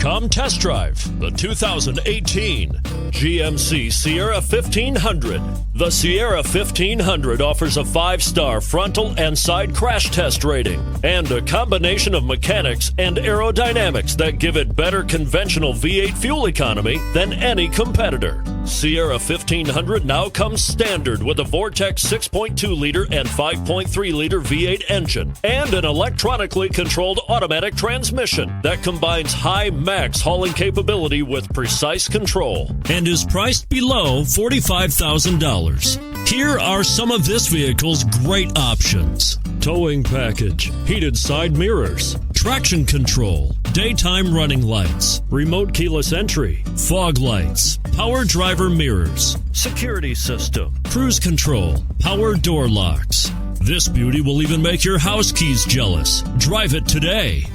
Come test drive the 2018 GMC Sierra 1500. The Sierra 1500 offers a 5-star frontal and side crash test rating and a combination of mechanics and aerodynamics that give it better conventional V8 fuel economy than any competitor. Sierra 1500 now comes standard with a Vortex 6.2-liter and 5.3-liter V8 engine and an electronically controlled automatic transmission that combines high max hauling capability with precise control and is priced below $45,000. Here are some of this vehicle's great options: towing package, heated side mirrors, traction control, daytime running lights, remote keyless entry, fog lights, power driver mirrors, security system, cruise control, power door locks. This beauty will even make your house keys jealous. Drive it today.